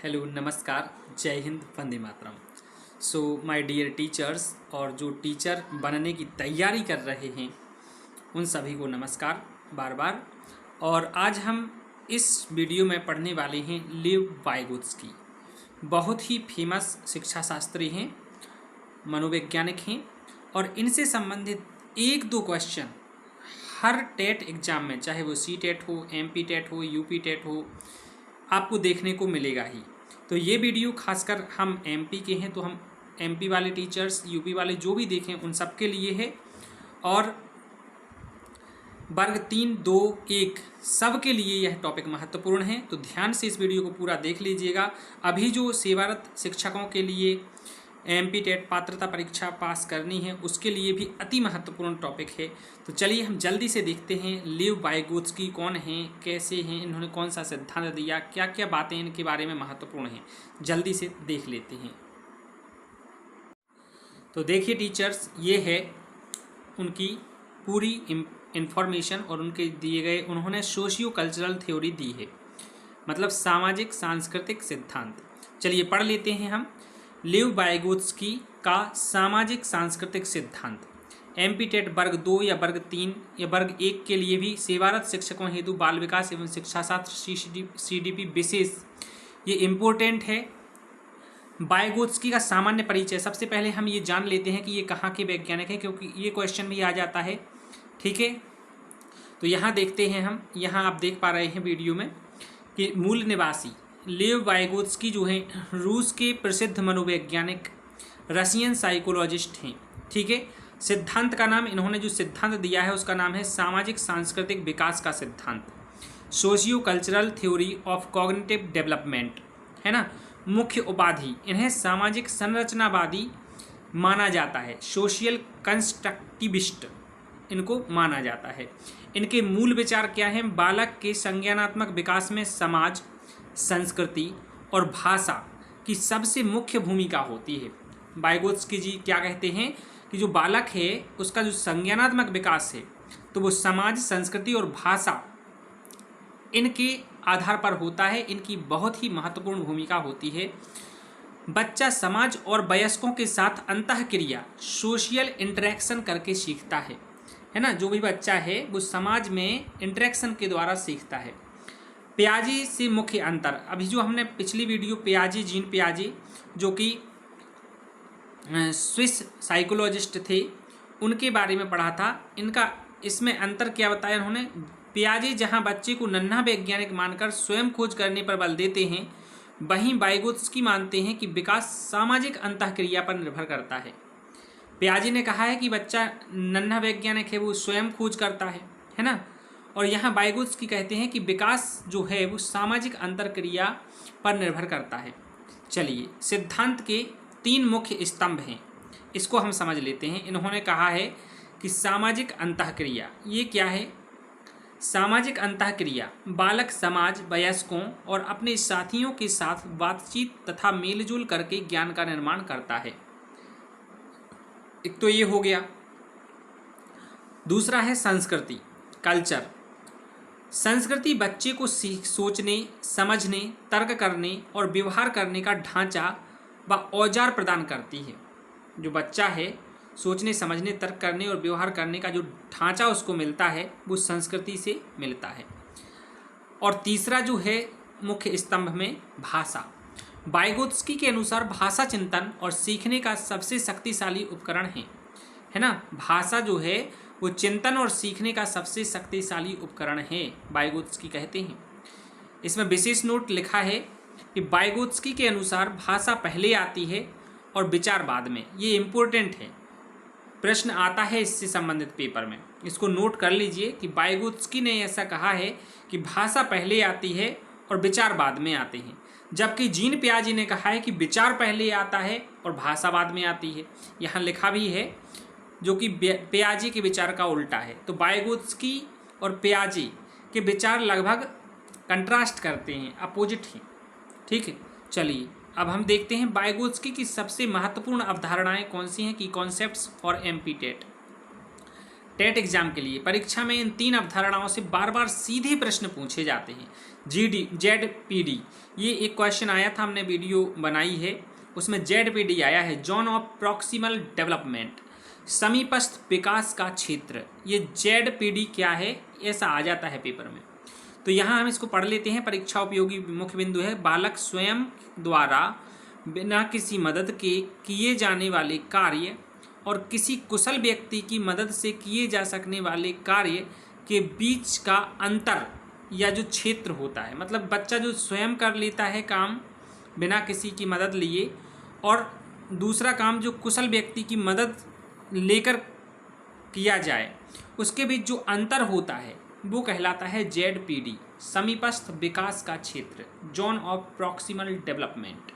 Hello नमस्कार जय Hind Vande Mataram. So my dear teachers और जो टीचर बनने की तैयारी कर रहे हैं उन सभी को नमस्कार बार बार। और आज हम इस वीडियो में पढ़ने वाले हैं लेव वाइगोत्स्की। बहुत ही फेमस शिक्षा शास्त्री हैं, मनोवैज्ञानिक हैं और इनसे संबंधित एक दो क्वेश्चन हर टेट एग्ज़ाम में, चाहे वो सी टेट हो, MP टेट हो, UP टेट हो, आपको देखने को मिलेगा ही। तो ये वीडियो खासकर हम MP के हैं तो हम MP वाले टीचर्स, UP वाले जो भी देखें उन सब के लिए है। और वर्ग 3, 2, 1 सब के लिए यह टॉपिक महत्वपूर्ण है, तो ध्यान से इस वीडियो को पूरा देख लीजिएगा। अभी जो सेवारत शिक्षकों के लिए MP टेट पात्रता परीक्षा पास करनी है उसके लिए भी अति महत्वपूर्ण टॉपिक है। तो चलिए हम जल्दी से देखते हैं लेव वाइगोत्स्की कौन हैं, कैसे हैं, इन्होंने कौन सा सिद्धांत दिया, क्या क्या बातें इनके बारे में महत्वपूर्ण हैं, जल्दी से देख लेते हैं। तो देखिए टीचर्स, ये है उनकी पूरी इंफॉर्मेशन और उनके दिए गए, उन्होंने सोशियो कल्चरल थ्योरी दी है, मतलब सामाजिक सांस्कृतिक सिद्धांत। चलिए पढ़ लेते हैं हम। लेव वाइगोत्स्की का सामाजिक सांस्कृतिक सिद्धांत MP टेट वर्ग 2 या वर्ग 3 या वर्ग 1 के लिए भी सेवारत शिक्षकों हेतु बाल विकास एवं शिक्षा शास्त्र CDP विशेष ये इम्पोर्टेंट है। वाइगोत्स्की का सामान्य परिचय, सबसे पहले हम ये जान लेते हैं कि ये कहाँ के वैज्ञानिक हैं, क्योंकि ये क्वेश्चन भी आ जाता है। ठीक है, तो यहाँ देखते हैं हम, यहाँ आप देख पा रहे हैं वीडियो में कि मूल निवासी लेव वाइगोत्स्की जो हैं रूस के प्रसिद्ध मनोवैज्ञानिक, रशियन साइकोलॉजिस्ट हैं। ठीक है, सिद्धांत का नाम, इन्होंने जो सिद्धांत दिया है उसका नाम है सामाजिक सांस्कृतिक विकास का सिद्धांत, socio cultural theory of cognitive development, है ना। मुख्य उपाधि, इन्हें सामाजिक संरचनावादी माना जाता है, सोशियल कंस्ट्रक्टिविस्ट इनको माना जाता है। इनके मूल विचार क्या हैं? बालक के संज्ञानात्मक विकास में समाज, संस्कृति और भाषा की सबसे मुख्य भूमिका होती है। वाइगोत्स्की जी क्या कहते हैं कि जो बालक है उसका जो संज्ञानात्मक विकास है तो वो समाज, संस्कृति और भाषा इनके आधार पर होता है, इनकी बहुत ही महत्वपूर्ण भूमिका होती है। बच्चा समाज और वयस्कों के साथ अंतःक्रिया, सोशियल इंटरेक्शन करके सीखता है ना। जो भी बच्चा है वो समाज में इंटरेक्शन के द्वारा सीखता है। पियाजे से मुख्य अंतर, अभी जो हमने पिछली वीडियो पियाजे, जीन पियाजे जो कि स्विस साइकोलॉजिस्ट थे, उनके बारे में पढ़ा था। इनका इसमें अंतर क्या बताया उन्होंने? पियाजे जहां बच्चे को नन्हा वैज्ञानिक मानकर स्वयं खोज करने पर बल देते हैं, वहीं वाइगोत्स्की मानते हैं कि विकास सामाजिक अंतःक्रिया पर निर्भर करता है। पियाजे ने कहा है कि बच्चा नन्हा वैज्ञानिक है, वो स्वयं खोज करता है ना। और यहाँ वाइगोत्स्की कहते हैं कि विकास जो है वो सामाजिक अंतरक्रिया पर निर्भर करता है। चलिए, सिद्धांत के 3 मुख्य स्तंभ हैं, इसको हम समझ लेते हैं। इन्होंने कहा है कि सामाजिक अंतःक्रिया, ये क्या है? सामाजिक अंतःक्रिया बालक समाज, वयस्कों और अपने साथियों के साथ बातचीत तथा मेलजोल करके ज्ञान का निर्माण करता है। एक तो ये हो गया। दूसरा है संस्कृति, कल्चर। संस्कृति बच्चे को सोचने, समझने, तर्क करने और व्यवहार करने का ढांचा व औजार प्रदान करती है। जो बच्चा है सोचने, समझने, तर्क करने और व्यवहार करने का जो ढांचा उसको मिलता है वो संस्कृति से मिलता है। और तीसरा जो है मुख्य स्तंभ में भाषा। वाइगोत्स्की के अनुसार भाषा चिंतन और सीखने का सबसे शक्तिशाली उपकरण है ना। भाषा जो है वो चिंतन और सीखने का सबसे शक्तिशाली उपकरण है, वाइगोत्स्की कहते हैं। इसमें विशेष नोट लिखा है कि वाइगोत्स्की के अनुसार भाषा पहले आती है और विचार बाद में। ये इम्पोर्टेंट है, प्रश्न आता है इससे संबंधित पेपर में, इसको नोट कर लीजिए कि वाइगोत्स्की ने ऐसा कहा है कि भाषा पहले आती है और विचार बाद में आते हैं, जबकि जीन पियाजे ने कहा है कि विचार पहले आता है और भाषा बाद में आती है। यहाँ लिखा भी है जो कि पियाजे के विचार का उल्टा है। तो वाइगोत्स्की और पियाजे के विचार लगभग कंट्रास्ट करते हैं, अपोजिट हैं। ठीक है, चलिए अब हम देखते हैं वाइगोत्स्की की सबसे महत्वपूर्ण अवधारणाएं कौन सी हैं, की concepts for MP TET. TET exam के लिए परीक्षा में इन 3 अवधारणाओं से बार बार सीधे प्रश्न पूछे जाते हैं। ZPD, ये एक क्वेश्चन आया था, हमने वीडियो बनाई है, उसमें ZPD आया है, जोन ऑफ प्रॉक्सिमल डेवलपमेंट, समीपस्थ विकास का क्षेत्र। ये ZPD क्या है, ऐसा आ जाता है पेपर में। तो यहाँ हम इसको पढ़ लेते हैं। परीक्षा उपयोगी मुख्य बिंदु है, बालक स्वयं द्वारा बिना किसी मदद के किए जाने वाले कार्य और किसी कुशल व्यक्ति की मदद से किए जा सकने वाले कार्य के बीच का अंतर या जो क्षेत्र होता है, मतलब बच्चा जो स्वयं कर लेता है काम बिना किसी की मदद लिए, और दूसरा काम जो कुशल व्यक्ति की मदद लेकर किया जाए, उसके बीच जो अंतर होता है वो कहलाता है ZPD, समीपस्थ विकास का क्षेत्र, जोन ऑफ प्रॉक्सिमल डेवलपमेंट।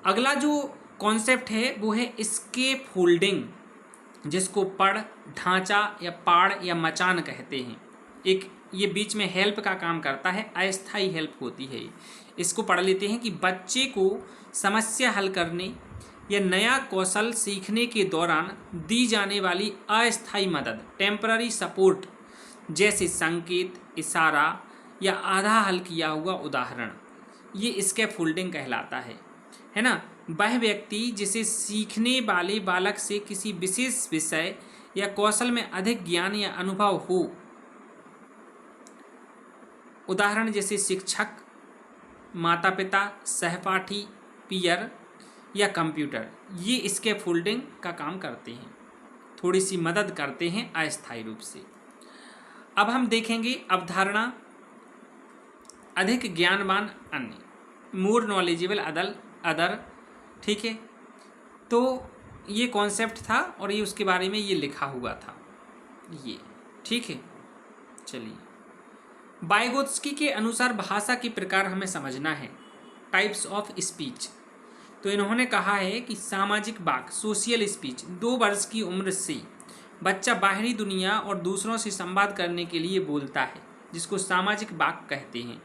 अगला जो कॉन्सेप्ट है वो है स्केप होल्डिंग, जिसको पड़, ढांचा या पाड़ या मचान कहते हैं। एक ये बीच में हेल्प का काम करता है, अस्थायी हेल्प होती है। इसको पढ़ लेते हैं कि बच्चे को समस्या हल करने या नया कौशल सीखने के दौरान दी जाने वाली अस्थायी मदद, टेम्पररी सपोर्ट, जैसे संकेत, इशारा या आधा हल किया हुआ उदाहरण, ये स्केप होल्डिंग कहलाता है ना। वह व्यक्ति जिसे सीखने वाले बालक से किसी विशेष विषय या कौशल में अधिक ज्ञान या अनुभव हो, उदाहरण जैसे शिक्षक, माता पिता, सहपाठी, पीयर या कंप्यूटर, ये स्केप होल्डिंग का काम करते हैं, थोड़ी सी मदद करते हैं अस्थायी रूप से। अब हम देखेंगे अवधारणा अधिक ज्ञानवान अन्य, मोर नॉलेजेबल अदर, ठीक है। तो ये कॉन्सेप्ट था और ये उसके बारे में ये लिखा हुआ था, ये ठीक है। चलिए, वाइगोत्स्की के अनुसार भाषा के प्रकार हमें समझना है, टाइप्स ऑफ स्पीच। तो इन्होंने कहा है कि सामाजिक वाक्, सोशियल स्पीच, 2 वर्ष की उम्र से बच्चा बाहरी दुनिया और दूसरों से संवाद करने के लिए बोलता है, जिसको सामाजिक वाक् कहते हैं,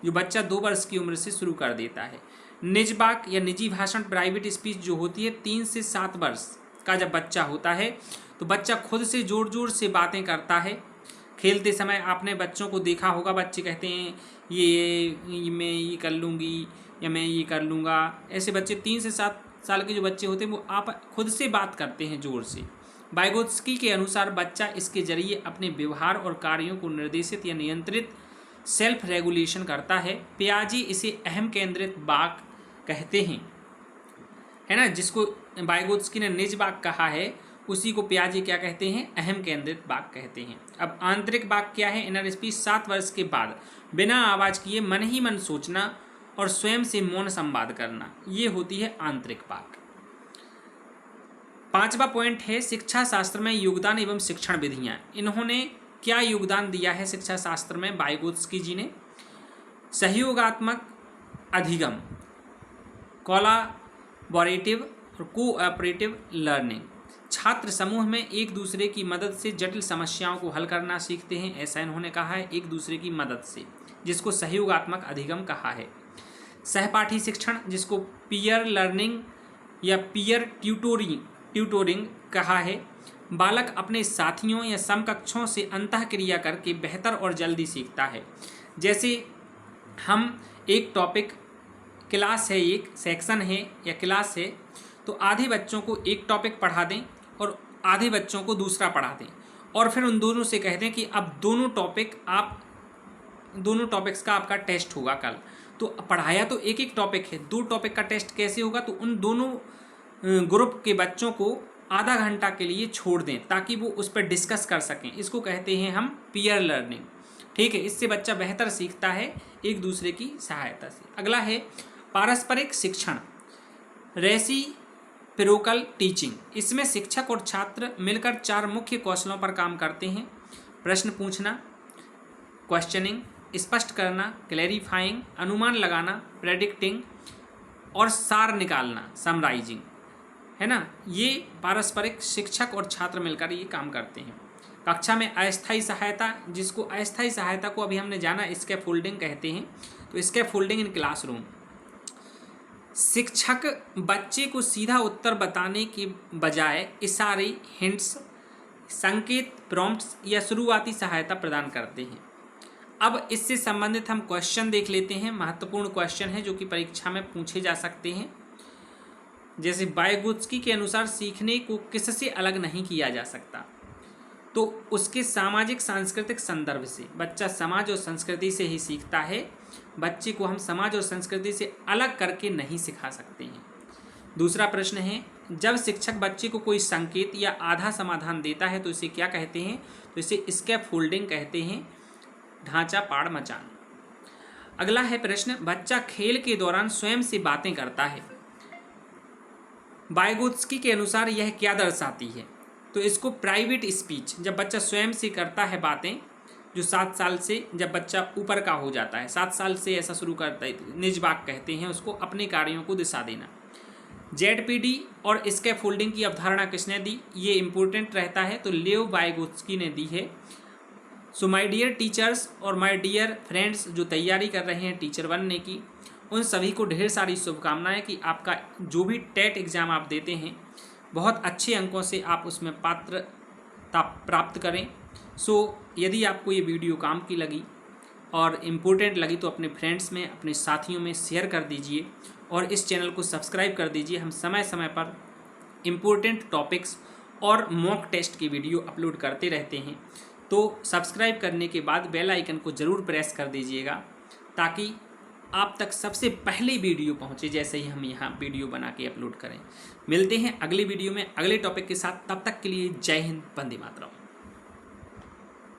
जो बच्चा 2 वर्ष की उम्र से शुरू कर देता है। निज वाक् या निजी भाषण, प्राइवेट स्पीच, जो होती है 3 से 7 वर्ष का जब बच्चा होता है, तो बच्चा खुद से जोर जोर से बातें करता है। खेलते समय आपने बच्चों को देखा होगा, बच्चे कहते हैं ये मैं ये कर लूँगी या मैं ये कर लूँगा। ऐसे बच्चे 3 से 7 साल के जो बच्चे होते हैं वो आप खुद से बात करते हैं जोर से। वाइगोत्स्की के अनुसार बच्चा इसके जरिए अपने व्यवहार और कार्यों को निर्देशित या नियंत्रित सेल्फ रेगुलेशन करता है। पियाजे इसे अहम केंद्रित वाक् कहते हैं, है ना, जिसको वाइगोत्स्की ने निज वाक् कहा है, उसी को पियाजे क्या कहते हैं, अहम केंद्रित वाक् कहते हैं। अब आंतरिक वाक् क्या है, इनर स्पीच, 7 वर्ष के बाद बिना आवाज़ किए मन ही मन सोचना और स्वयं से मौन संवाद करना, ये होती है आंतरिक वाक्। 5वां पॉइंट है शिक्षा शास्त्र में योगदान एवं शिक्षण विधियाँ। इन्होंने क्या योगदान दिया है शिक्षा शास्त्र में वाइगोत्स्की जी ने? सहयोगात्मक अधिगम, कोलैबोरेटिव और कोऑपरेटिव लर्निंग, छात्र समूह में एक दूसरे की मदद से जटिल समस्याओं को हल करना सीखते हैं, ऐसा इन्होंने कहा है, एक दूसरे की मदद से, जिसको सहयोगात्मक अधिगम कहा है। सहपाठी शिक्षण, जिसको पीयर लर्निंग या पीयर ट्यूटोरिंग कहा है, बालक अपने साथियों या समकक्षों से अंतःक्रिया करके बेहतर और जल्दी सीखता है। जैसे हम एक टॉपिक, क्लास है, एक सेक्शन है या क्लास है, तो आधे बच्चों को एक टॉपिक पढ़ा दें और आधे बच्चों को दूसरा पढ़ा दें, और फिर उन दोनों से कह दें कि अब दोनों टॉपिक्स का आपका टेस्ट होगा कल। तो पढ़ाया तो एक एक टॉपिक है, 2 टॉपिक का टेस्ट कैसे होगा? तो उन दोनों ग्रुप के बच्चों को आधा घंटा के लिए छोड़ दें ताकि वो उस पर डिस्कस कर सकें। इसको कहते हैं हम पीयर लर्निंग, ठीक है। इससे बच्चा बेहतर सीखता है एक दूसरे की सहायता से। अगला है पारस्परिक शिक्षण, रेसिप्रोकल टीचिंग। इसमें शिक्षक और छात्र मिलकर 4 मुख्य कौशलों पर काम करते हैं: प्रश्न पूछना, क्वेश्चनिंग, स्पष्ट करना, क्लैरिफाइंग, अनुमान लगाना, प्रेडिक्टिंग, और सार निकालना, समराइजिंग, है ना। ये पारस्परिक शिक्षक और छात्र मिलकर ये काम करते हैं। कक्षा में अस्थायी सहायता, जिसको अस्थायी सहायता को अभी हमने जाना स्कैफोल्डिंग कहते हैं। तो स्कैफोल्डिंग इन क्लासरूम, शिक्षक बच्चे को सीधा उत्तर बताने के बजाय इशारे, हिंट्स संकेत, प्रॉम्प्ट्स या शुरुआती सहायता प्रदान करते हैं। अब इससे संबंधित हम क्वेश्चन देख लेते हैं। महत्वपूर्ण क्वेश्चन है जो कि परीक्षा में पूछे जा सकते हैं। जैसे वाइगोत्स्की के अनुसार सीखने को किससे अलग नहीं किया जा सकता, तो उसके सामाजिक सांस्कृतिक संदर्भ से। बच्चा समाज और संस्कृति से ही सीखता है। बच्चे को हम समाज और संस्कृति से अलग करके नहीं सिखा सकते हैं। दूसरा प्रश्न है, जब शिक्षक बच्चे को कोई संकेत या आधा समाधान देता है तो इसे क्या कहते हैं, तो इसे स्कैफोल्डिंग कहते हैं, ढांचा पाड़ मचान। अगला है प्रश्न, बच्चा खेल के दौरान स्वयं से बातें करता है। वाइगोत्स्की के अनुसार यह क्या दर्शाती है, तो इसको प्राइवेट स्पीच, जब बच्चा स्वयं से करता है बातें, जो 7 साल से जब बच्चा ऊपर का हो जाता है, 7 साल से ऐसा शुरू करता है, निज वाक कहते हैं उसको, अपने कार्यों को दिशा देना। ZPD और स्कैफोल्डिंग की अवधारणा किसने दी, ये इंपॉर्टेंट रहता है, तो लेव वाइगोत्स्की ने दी है। सो माय डियर टीचर्स और माय डियर फ्रेंड्स, जो तैयारी कर रहे हैं टीचर बनने की, उन सभी को ढेर सारी शुभकामनाएं कि आपका जो भी टेट एग्ज़ाम आप देते हैं बहुत अच्छे अंकों से आप उसमें पात्रता प्राप्त करें। सो यदि आपको ये वीडियो काम की लगी और इम्पोर्टेंट लगी तो अपने फ्रेंड्स में, अपने साथियों में शेयर कर दीजिए और इस चैनल को सब्सक्राइब कर दीजिए। हम समय समय पर इम्पोर्टेंट टॉपिक्स और मॉक टेस्ट की वीडियो अपलोड करते रहते हैं, तो सब्सक्राइब करने के बाद बेल आइकन को ज़रूर प्रेस कर दीजिएगा ताकि आप तक सबसे पहले वीडियो पहुंचे जैसे ही हम यहाँ वीडियो बना के अपलोड करें। मिलते हैं अगली वीडियो में अगले टॉपिक के साथ, तब तक के लिए जय हिंद, वंदे मातरम।